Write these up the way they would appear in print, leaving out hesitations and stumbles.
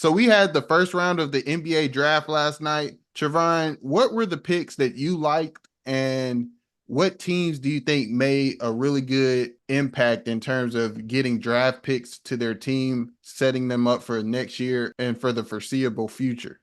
So we had the first round of the NBA draft last night. Trevon, what were the picks that you liked, and what teams do you think made a really good impact in terms of getting draft picks to their team, setting them up for next year and for the foreseeable future?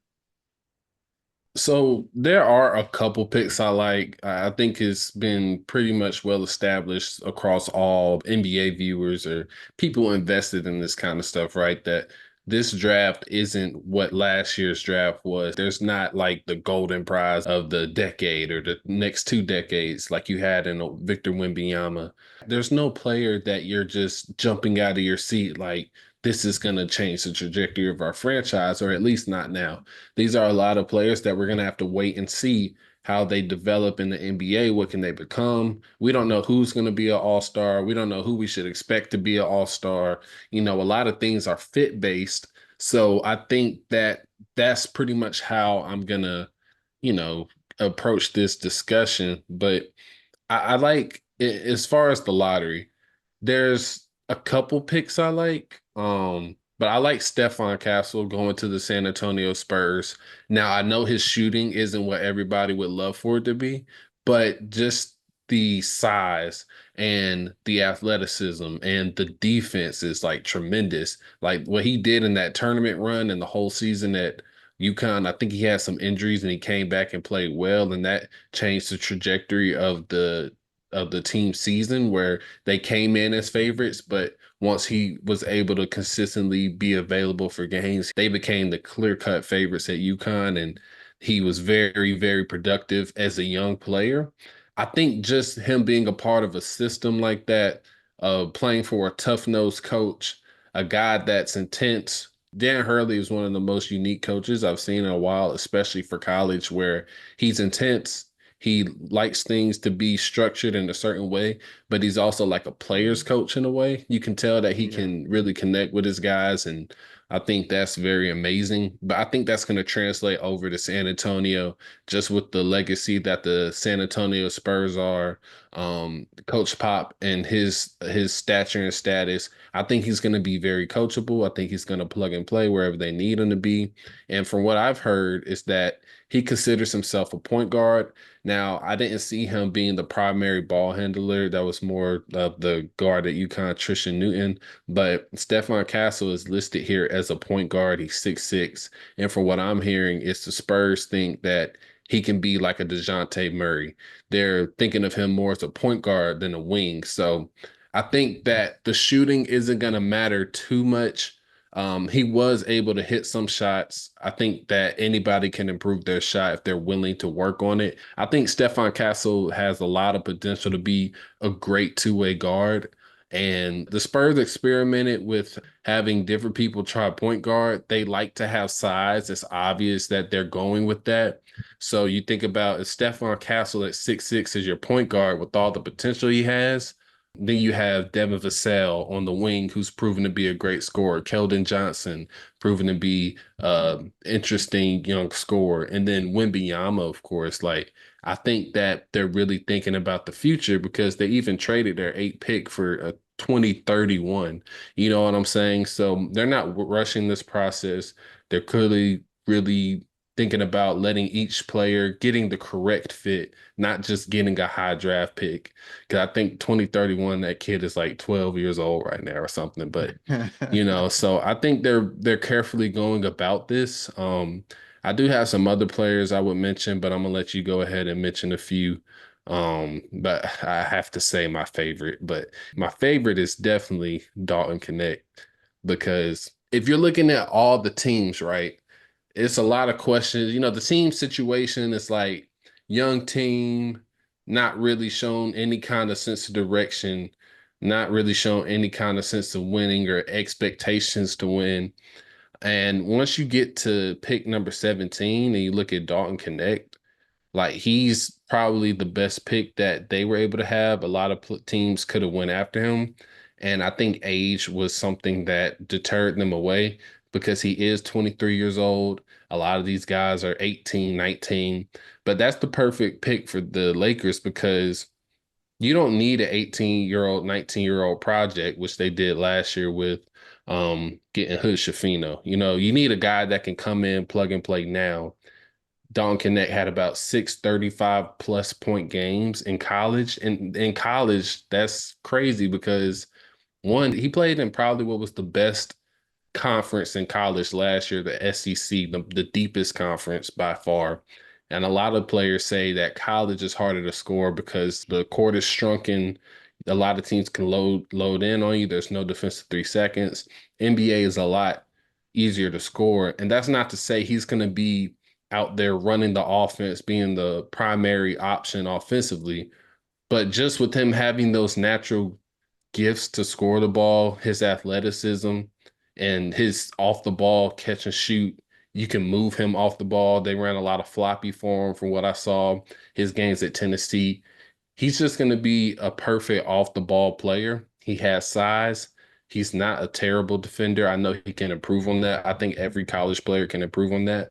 So there are a couple picks I like. I think it's been pretty much well established across all NBA viewers or people invested in this kind of stuff, right? That this draft isn't what last year's draft was. There's not like the golden prize of the decade or the next 2 decades like you had in Victor Wembanyama. There's no player that you're just jumping out of your seat like this is going to change the trajectory of our franchise, or at least not now. These are a lot of players that we're going to have to wait and see how they develop in the NBA. What can they become? We don't know who's going to be an all-star. We don't know who we should expect to be an all-star. A lot of things are fit based. So I think that that's pretty much how I'm going to, you know, approach this discussion. But I like, as far as the lottery, there's a couple picks I like. But I like Stephon Castle going to the San Antonio Spurs. Now I know his shooting isn't what everybody would love for it to be, but just the size and the athleticism and the defense is like tremendous. Like what he did in that tournament run and the whole season at UConn, I think he had some injuries and he came back and played well, and that changed the trajectory of the team season where they came in as favorites, but once he was able to consistently be available for games, they became the clear-cut favorites at UConn, and he was very, very productive as a young player. I think just him being a part of a system like that, playing for a tough-nosed coach, a guy that's intense. Dan Hurley is one of the most unique coaches I've seen in a while, especially for college, where he's intense. He likes things to be structured in a certain way, but he's also like a player's coach in a way. You can tell that he Yeah. can really connect with his guys, and I think that's very amazing. But I think that's going to translate over to San Antonio just with the legacy that the San Antonio Spurs are. Coach Pop and his stature and status. I think he's going to be very coachable. I think he's going to plug and play wherever they need him to be. And from what I've heard is that he considers himself a point guard. Now, I didn't see him being the primary ball handler. That was more of the guard at UConn, Tristan Newton. But Stephon Castle is listed here as a point guard. He's 6'6". And from what I'm hearing, it's the Spurs think that he can be like a DeJounte Murray. They're thinking of him more as a point guard than a wing. So I think that the shooting isn't going to matter too much. He was able to hit some shots. I think that anybody can improve their shot if they're willing to work on it. I think Stephon Castle has a lot of potential to be a great two-way guard. And the Spurs experimented with having different people try point guard. They like to have size. It's obvious that they're going with that. So you think about if Stephon Castle at 6'6" is your point guard with all the potential he has, then you have Devin Vassell on the wing, who's proven to be a great scorer. Keldon Johnson, proven to be interesting young scorer. And then Wembanyama, of course. Like, I think that they're really thinking about the future because they even traded their 8th pick for a 2031. You know what I'm saying? So they're not rushing this process. They're clearly really thinking about letting each player getting the correct fit, not just getting a high draft pick. Because I think 2031, that kid is like 12 years old right now or something. But so I think they're carefully going about this. I do have some other players I would mention, but I'm gonna let you go ahead and mention a few. But I have to say my favorite. But my favorite is definitely Dalton Connect because if you're looking at all the teams, right? It's a lot of questions. The team situation is like young team, not really shown any kind of sense of direction, not really shown any kind of sense of winning or expectations to win. And once you get to pick number 17 and you look at Dalton Connect, like he's probably the best pick that they were able to have. A lot of teams could have went after him, and I think age was something that deterred them away because he is 23 years old. A lot of these guys are 18, 19, but that's the perfect pick for the Lakers because You don't need an 18-year-old, 19-year-old project, which they did last year with getting Hood Schifino. You need a guy that can come in, plug and play now. Dalton Connect had about 635 plus point games in college. And in college, that's crazy because one, he played in probably what was the best conference in college last year, the SEC, the deepest conference by far. And a lot of players say that college is harder to score because the court is shrunken. A lot of teams can load in on you. There's no defensive 3 seconds. NBA is a lot easier to score. And that's not to say he's going to be out there running the offense, being the primary option offensively. But just with him having those natural gifts to score the ball, his athleticism, and his off the ball catch and shoot. You can move him off the ball. They ran a lot of floppy for him from what I saw his games at Tennessee. He's just going to be a perfect off the ball player. He has size. He's not a terrible defender. I know he can improve on that. I think every college player can improve on that.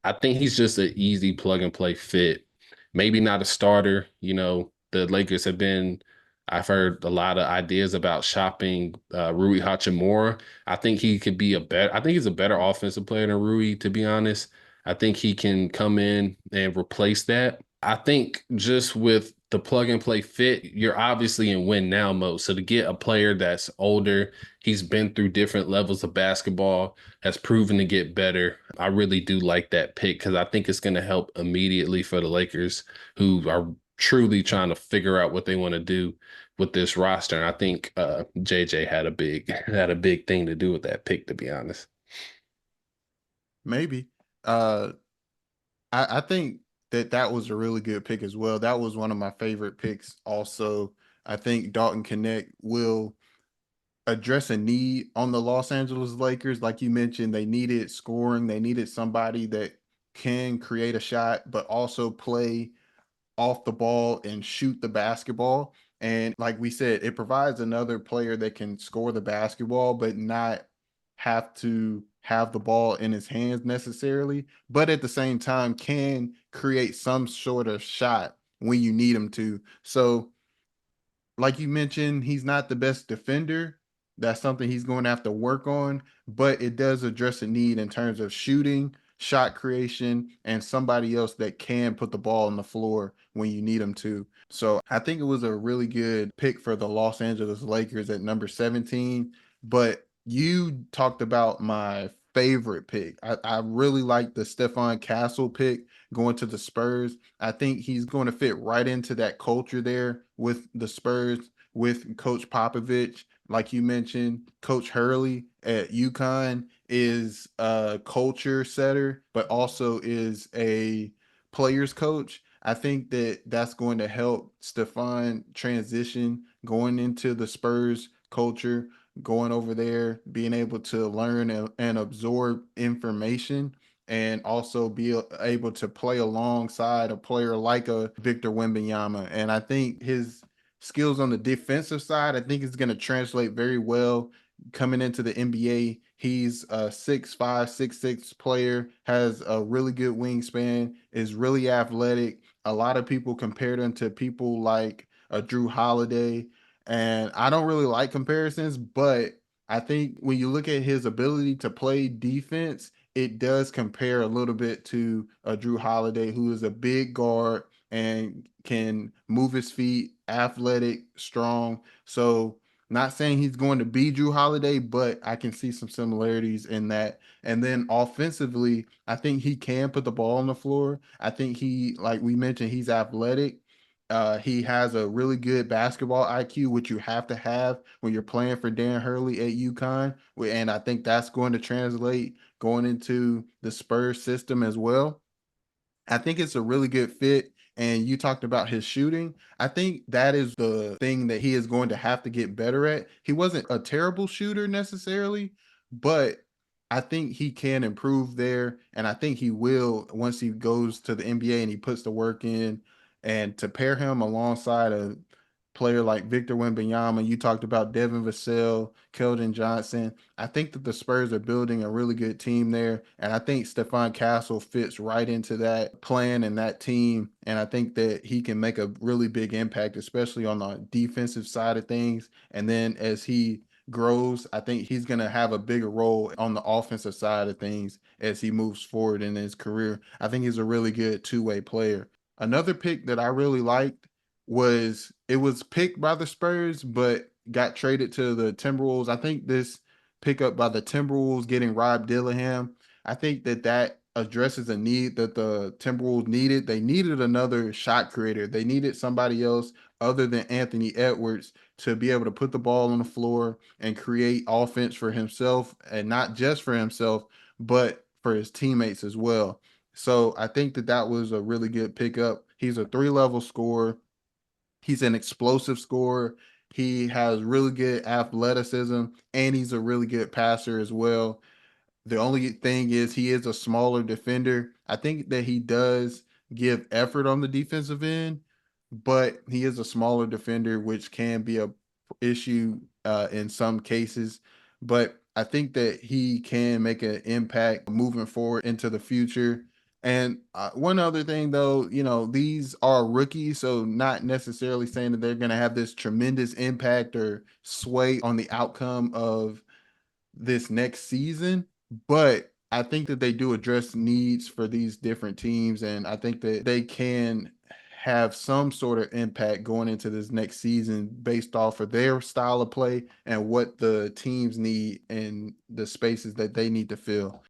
I think he's just an easy plug and play fit. Maybe not a starter. The Lakers have been, I've heard a lot of ideas about shopping Rui Hachimura. I think he could be I think he's a better offensive player than Rui, to be honest. I think he can come in and replace that. I think just with the plug and play fit, you're obviously in win now mode. So to get a player that's older, he's been through different levels of basketball, has proven to get better. I really do like that pick because I think it's going to help immediately for the Lakers who are truly trying to figure out what they want to do with this roster. And I think JJ had a big had a big thing to do with that pick, to be honest. Maybe. Uh, I think that was a really good pick as well. That was one of my favorite picks. Also, I think Dalton Connect will address a need on the Los Angeles Lakers. Like you mentioned, they needed scoring. They needed somebody that can create a shot, but also play off the ball and shoot the basketball. And like we said, it provides another player that can score the basketball, but not have to have the ball in his hands necessarily, but at the same time can create some sort of shot when you need him to. So like you mentioned, he's not the best defender. That's something he's going to have to work on, but it does address a need in terms of shooting, shot creation, and somebody else that can put the ball on the floor when you need them to. So I think it was a really good pick for the Los Angeles Lakers at number 17. But you talked about my favorite pick. I really like the Stephon Castle pick going to the Spurs. I think he's going to fit right into that culture there with the Spurs, with Coach Popovich. Like you mentioned, Coach Hurley at UConn is a culture setter, but also is a players coach. I think that that's going to help Stefan transition going into the Spurs culture, going over there, being able to learn and absorb information and also be able to play alongside a player like a Victor Wembanyama. And I think his skills on the defensive side, I think is going to translate very well coming into the NBA. He's a 6'5", 6'6" player, has a really good wingspan, is really athletic. A lot of people compared him to people like a Drew Holiday. And I don't really like comparisons, but I think when you look at his ability to play defense, it does compare a little bit to a Drew Holiday, who is a big guard and can move his feet, athletic, strong. So, not saying he's going to be Drew Holiday, but I can see some similarities in that. And then offensively, I think he can put the ball on the floor. I think he, like we mentioned, he's athletic. He has a really good basketball IQ, which you have to have when you're playing for Dan Hurley at UConn. And I think that's going to translate going into the Spurs system as well. I think it's a really good fit. And you talked about his shooting. I think that is the thing that he is going to have to get better at. He wasn't a terrible shooter necessarily, but I think he can improve there. And I think he will once he goes to the NBA and he puts the work in. And to pair him alongside player like Victor Wembanyama. You talked about Devin Vassell, Keldon Johnson. I think that the Spurs are building a really good team there. And I think Stephon Castle fits right into that plan and that team. And I think that he can make a really big impact, especially on the defensive side of things. And then as he grows, I think he's going to have a bigger role on the offensive side of things as he moves forward in his career. I think he's a really good two-way player. Another pick that I really liked was it was picked by the Spurs, but got traded to the Timberwolves. I think this pickup by the Timberwolves getting Rob Dillingham, I think that that addresses a need that the Timberwolves needed. They needed another shot creator. They needed somebody else other than Anthony Edwards to be able to put the ball on the floor and create offense for himself, and not just for himself, but for his teammates as well. So I think that that was a really good pickup. He's a three-level scorer. He's an explosive scorer. He has really good athleticism, and he's a really good passer as well. The only thing is he is a smaller defender. I think that he does give effort on the defensive end, but he is a smaller defender, which can be a issue in some cases. But I think that he can make an impact moving forward into the future. And one other thing, though, these are rookies, so not necessarily saying that they're going to have this tremendous impact or sway on the outcome of this next season, but I think that they do address needs for these different teams, and I think that they can have some sort of impact going into this next season based off of their style of play and what the teams need and the spaces that they need to fill.